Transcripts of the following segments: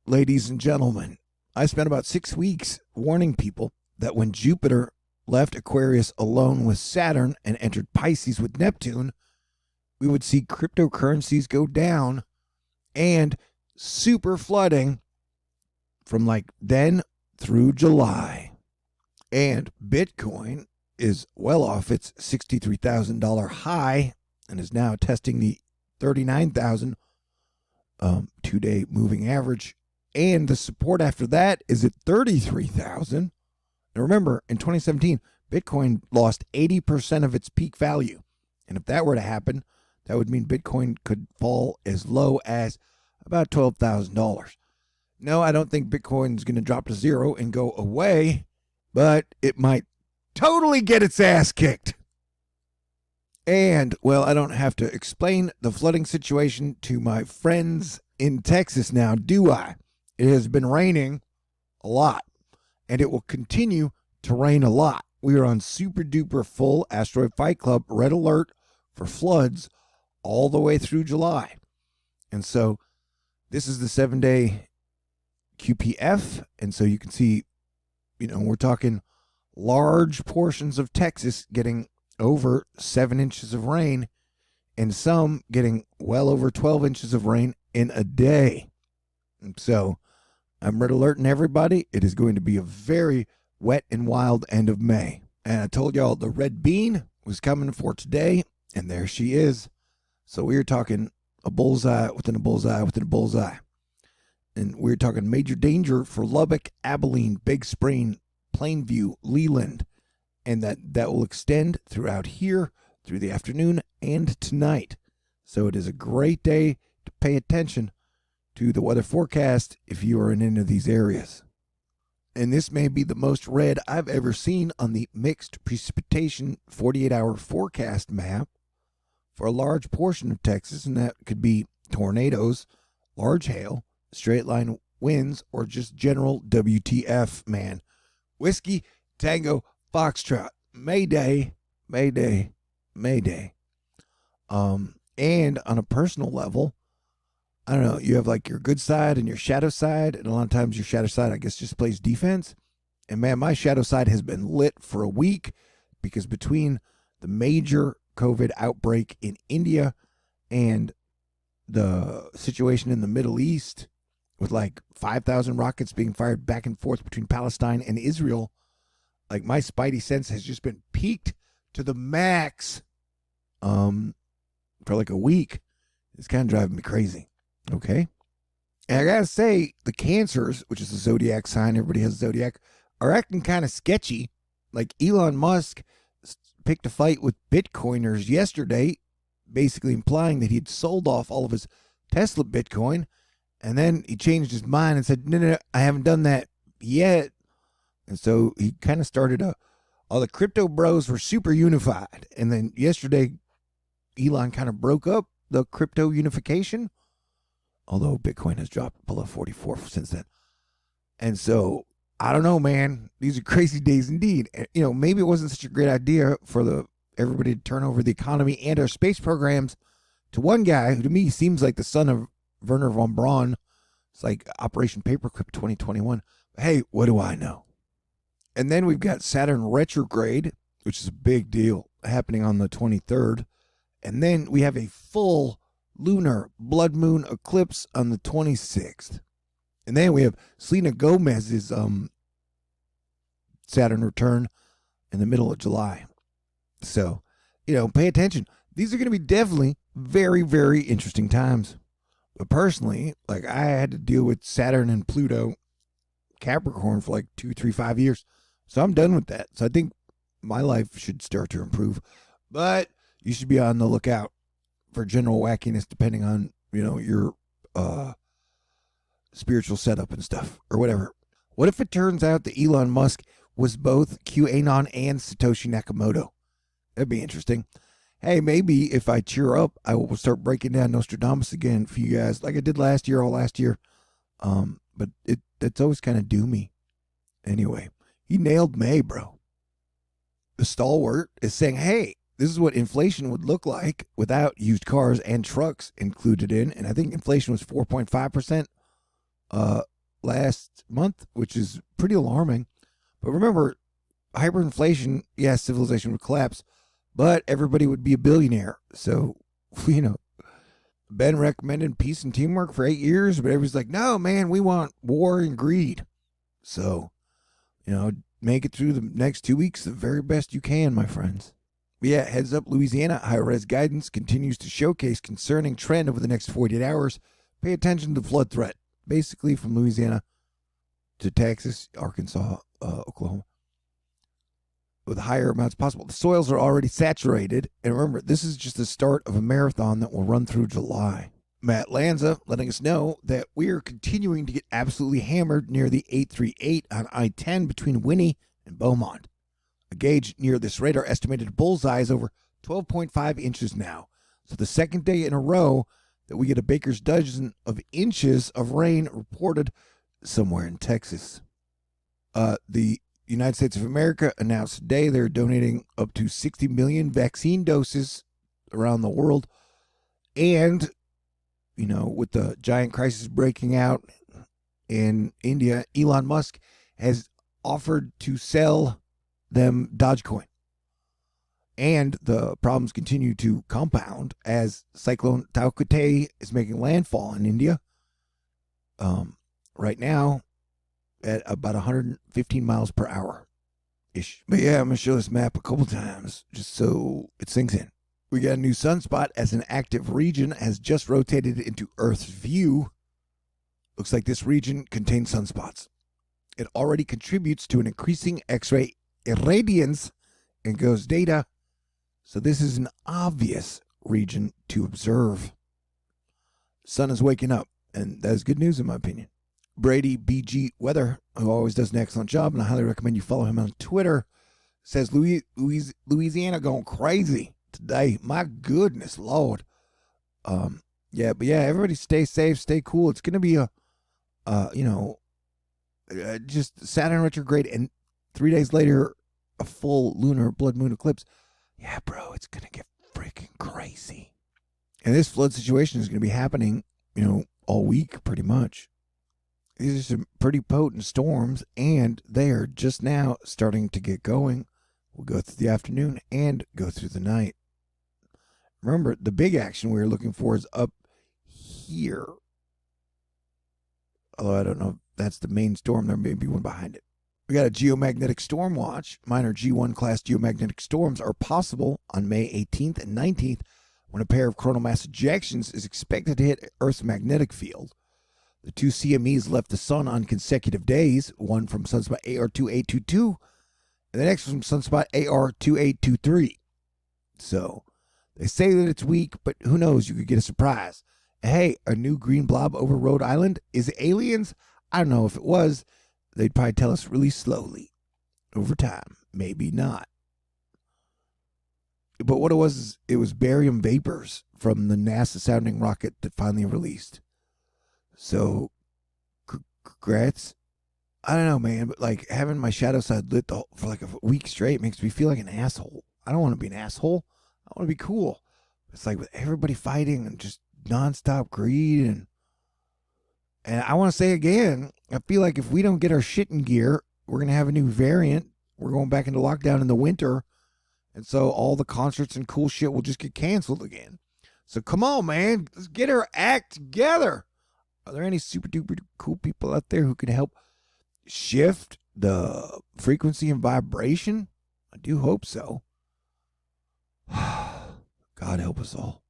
ladies and gentlemen. I spent about 6 weeks warning people that when Jupiter left Aquarius alone with Saturn and entered Pisces with Neptune, we would see cryptocurrencies go down and super flooding from like then through July. And Bitcoin is well off its $63,000 high and is now testing the 39,000 two-day moving average. And the support after that is at 33,000. And remember, in 2017, Bitcoin lost 80% of its peak value. And if that were to happen, that would mean Bitcoin could fall as low as about $12,000. No, I don't think Bitcoin is going to drop to zero and go away, but it might totally get its ass kicked. And, well, I don't have to explain the flooding situation to my friends in Texas now, do I? It has been raining a lot, and it will continue to rain a lot. We are on super duper full Asteroid Fight Club red alert for floods all the way through July. And so this is the 7-day QPF. And so you can see, we're talking large portions of Texas getting over 7 inches of rain and some getting well over 12 inches of rain in a day. And so I'm red alerting everybody. It is going to be a very wet and wild end of May. And I told y'all the red bean was coming for today, and there she is. So we are talking a bullseye within a bullseye within a bullseye. And we're talking major danger for Lubbock, Abilene, Big Spring, Plainview, Leland. And that will extend throughout here through the afternoon and tonight. So it is a great day to pay attention to the weather forecast if you are in any of these areas. And this may be the most red I've ever seen on the mixed precipitation 48-hour forecast map for a large portion of Texas, and that could be tornadoes, large hail, straight line winds, or just general WTF, man. Whiskey, Tango, Foxtrot, Mayday, Mayday, Mayday. And on a personal level, I don't know, you have like your good side and your shadow side, and a lot of times your shadow side, I guess, just plays defense. And man, my shadow side has been lit for a week because between the major COVID outbreak in India and the situation in the Middle East with like 5,000 rockets being fired back and forth between Palestine and Israel, like my spidey sense has just been peaked to the max for like a week. It's kind of driving me crazy. Okay. And I gotta say, the Cancers, which is a zodiac sign, everybody has a zodiac, are acting kind of sketchy. Like Elon Musk picked a fight with Bitcoiners yesterday, basically implying that he'd sold off all of his Tesla Bitcoin, and then he changed his mind and said, no, I haven't done that yet. And so he kind of started all the crypto bros were super unified. And then yesterday, Elon kind of broke up the crypto unification, although Bitcoin has dropped below 44 since then. And so, I don't know, man. These are crazy days indeed. Maybe it wasn't such a great idea for everybody to turn over the economy and our space programs to one guy who to me seems like the son of Werner von Braun. It's like Operation Paperclip 2021. But hey, what do I know? And then we've got Saturn retrograde, which is a big deal, happening on the 23rd. And then we have a full lunar blood moon eclipse on the 26th. And then we have Selena Gomez's Saturn return in the middle of July. So, pay attention. These are going to be definitely very, very interesting times. But personally, like I had to deal with Saturn and Pluto, Capricorn for like 2, 3, 5 years. So I'm done with that. So I think my life should start to improve. But you should be on the lookout for general wackiness depending on, your spiritual setup and stuff or whatever. What if it turns out that Elon Musk was both QAnon and Satoshi Nakamoto? That'd be interesting. Hey, maybe if I cheer up, I will start breaking down Nostradamus again for you guys like I did all last year. But it's always kind of doomy. Anyway, he nailed May, bro. The stalwart is saying, hey, this is what inflation would look like without used cars and trucks included in. And I think inflation was 4.5%. month, which is pretty alarming. But remember, hyperinflation, yes, civilization would collapse, but everybody would be a billionaire. So, Ben recommended peace and teamwork for 8 years, but everybody's like, no, man, we want war and greed. So, make it through the next 2 weeks the very best you can, my friends. But yeah, heads up, Louisiana, high-res guidance continues to showcase concerning trend over the next 48 hours. Pay attention to the flood threat, basically from Louisiana to Texas, Arkansas, Oklahoma, with higher amounts possible. The soils are already saturated, and remember, this is just the start of a marathon that will run through July. Matt Lanza letting us know that we are continuing to get absolutely hammered near the 838 on I-10 between Winnie and Beaumont. A gauge near this radar estimated bullseye is over 12.5 inches now. So the second day in a row that we get a baker's dozen of inches of rain reported somewhere in Texas. The United States of America announced today they're donating up to 60 million vaccine doses around the world. And, with the giant crisis breaking out in India, Elon Musk has offered to sell them Dogecoin. And the problems continue to compound as Cyclone Tauktae is making landfall in India. Right now, at about 115 miles per hour ish. But yeah, I'm going to show this map a couple times just so it sinks in. We got a new sunspot as an active region has just rotated into Earth's view. Looks like this region contains sunspots. It already contributes to an increasing X-ray irradiance and GOES data. So this is an obvious region to observe. Sun is waking up, and that is good news in my opinion. Brady BG Weather, who always does an excellent job, and I highly recommend you follow him on Twitter, says Louisiana going crazy today. My goodness, Lord. Everybody stay safe, stay cool. It's going to be just Saturn retrograde, and 3 days later, a full lunar blood moon eclipse. Yeah, bro, it's going to get freaking crazy. And this flood situation is going to be happening, all week pretty much. These are some pretty potent storms, and they are just now starting to get going. We'll go through the afternoon and go through the night. Remember, the big action we were looking for is up here. Although I don't know if that's the main storm. There may be one behind it. We got a geomagnetic storm watch. Minor G1 class geomagnetic storms are possible on May 18th and 19th when a pair of coronal mass ejections is expected to hit Earth's magnetic field. The two CMEs left the sun on consecutive days, one from sunspot AR2822 and the next from sunspot AR2823. So, they say that it's weak, but who knows, you could get a surprise. Hey, a new green blob over Rhode Island? Is it aliens? I don't know. If it was, they'd probably tell us really slowly. Over time. Maybe not. But what it was barium vapors from the NASA sounding rocket that finally released. So, congrats. I don't know, man, but like having my shadow side lit for like a week straight makes me feel like an asshole. I don't want to be an asshole. I want to be cool. It's like with everybody fighting and just nonstop greed. And I want to say again, I feel like if we don't get our shit in gear, we're going to have a new variant. We're going back into lockdown in the winter. And so all the concerts and cool shit will just get canceled again. So come on, man. Let's get our act together. Are there any super duper cool people out there who can help shift the frequency and vibration? I do hope so. God help us all.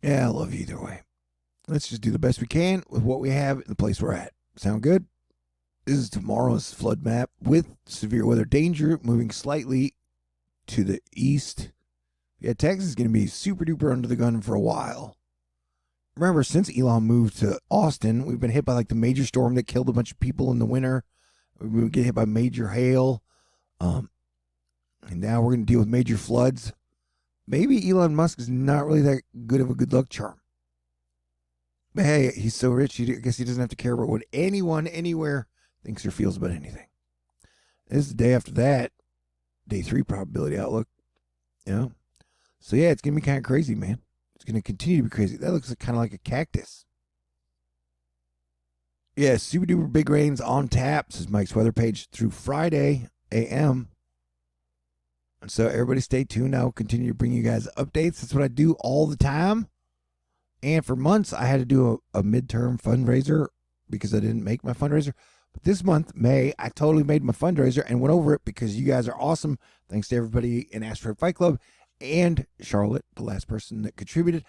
Yeah, I love you either way. Let's just do the best we can with what we have in the place we're at. Sound good? This is tomorrow's flood map with severe weather danger moving slightly to the east. Yeah, Texas is going to be super duper under the gun for a while. Remember, since Elon moved to Austin, we've been hit by like the major storm that killed a bunch of people in the winter. We would get hit by major hail. And now we're going to deal with major floods. Maybe Elon Musk is not really that good of a good luck charm. But hey, he's so rich, I guess he doesn't have to care about what anyone, anywhere thinks or feels about anything. This is the day after that. Day 3 probability outlook. So yeah, it's going to be kind of crazy, man. It's going to continue to be crazy. That looks kind of like a cactus. Yeah, super duper big rains on tap, says Mike's weather page, through Friday a.m. And so everybody stay tuned. I will continue to bring you guys updates. That's what I do all the time. And for months, I had to do a midterm fundraiser because I didn't make my fundraiser. But this month, May, I totally made my fundraiser and went over it because you guys are awesome. Thanks to everybody in Asteroid Fight Club and Charlotte, the last person that contributed.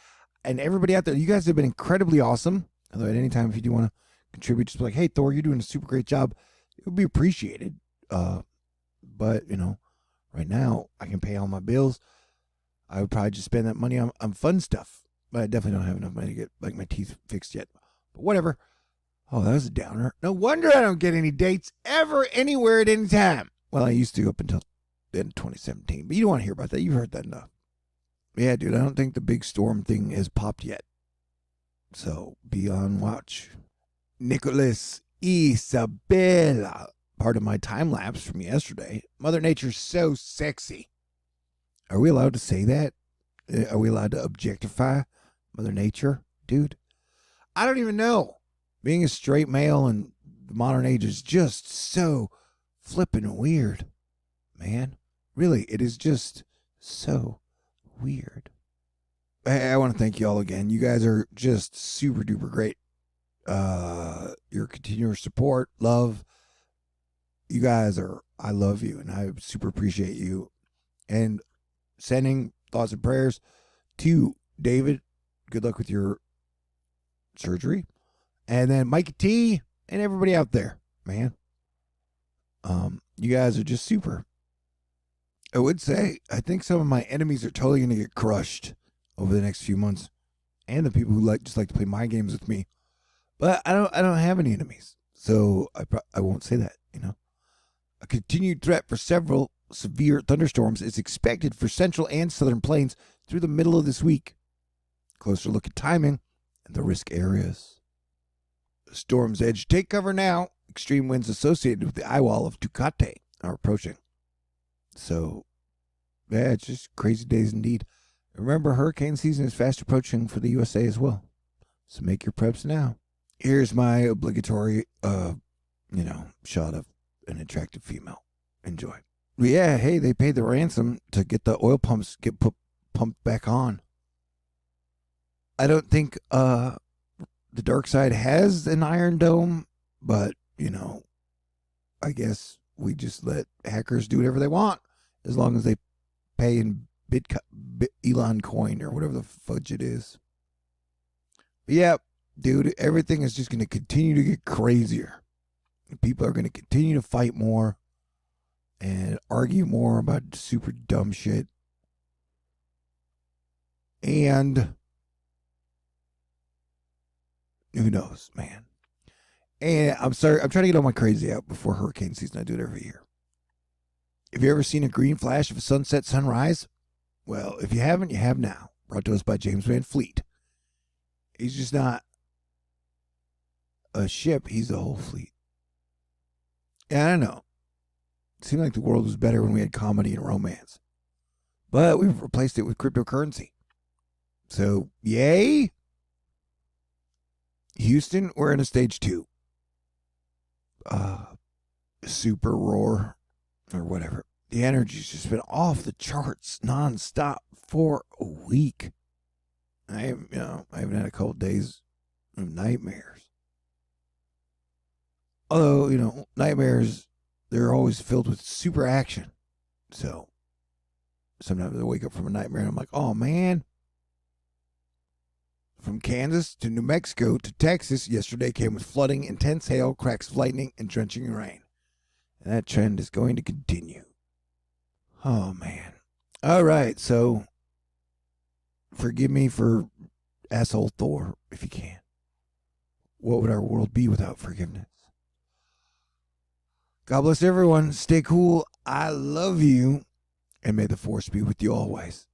And everybody out there, you guys have been incredibly awesome. Although at any time, if you do want to contribute, just be like, hey, Thor, you're doing a super great job. It would be appreciated. But, right now, I can pay all my bills. I would probably just spend that money on fun stuff. But I definitely don't have enough money to get my teeth fixed yet. But whatever. Oh, that was a downer. No wonder I don't get any dates ever, anywhere, at any time. Well, I used to up until the end of 2017. But you don't want to hear about that. You've heard that enough. Yeah, dude, I don't think the big storm thing has popped yet. So be on watch. Nicholas Isabella. Part of my time lapse from yesterday. Mother Nature's so sexy. Are we allowed to say that? Are we allowed to objectify Mother Nature? Dude, I don't even know. Being a straight male in the modern age is just so flippin' weird, man. Really, it is just so weird. I want to thank you all again. You guys are just super duper great. Your continuous support, love. You guys are, I love you, and I super appreciate you. And sending thoughts and prayers to David. Good luck with your surgery. And then Mikey T and everybody out there, man. You guys are just super. I would say, I think some of my enemies are totally going to get crushed over the next few months. And the people who just like to play mind games with me. But I don't have any enemies. So I won't say that, A continued threat for several severe thunderstorms is expected for central and southern plains through the middle of this week. Closer look at timing and the risk areas. The storm's edge. Take cover now. Extreme winds associated with the eye wall of Tauktae are approaching. So, yeah, it's just crazy days indeed. Remember, hurricane season is fast approaching for the USA as well. So make your preps now. Here's my obligatory, shot of an attractive female. Enjoy. Yeah, hey, they paid the ransom to get the oil pumps pumped back on. I don't think the dark side has an Iron Dome, but, I guess we just let hackers do whatever they want as long as they pay in Elon coin or whatever the fudge it is. But yeah, dude, everything is just going to continue to get crazier. People are going to continue to fight more and argue more about super dumb shit. And who knows, man. And I'm sorry, I'm trying to get all my crazy out before hurricane season. I do it every year. Have you ever seen a green flash of a sunset sunrise? Well, if you haven't, you have now. Brought to us by James Van Fleet. He's just not a ship, he's the whole fleet. Yeah, I don't know. It seemed like the world was better when we had comedy and romance. But we've replaced it with cryptocurrency. So, yay. Houston, we're in a stage 2. Super roar or whatever. The energy's just been off the charts nonstop for a week. I haven't had a couple days of nightmares. Although, nightmares, they're always filled with super action. So, sometimes I wake up from a nightmare and I'm like, oh man. From Kansas to New Mexico to Texas, yesterday came with flooding, intense hail, cracks of lightning, and drenching rain. And that trend is going to continue. Oh, man. All right, so forgive me for asshole Thor, if you can. What would our world be without forgiveness? God bless everyone. Stay cool. I love you. And may the force be with you always.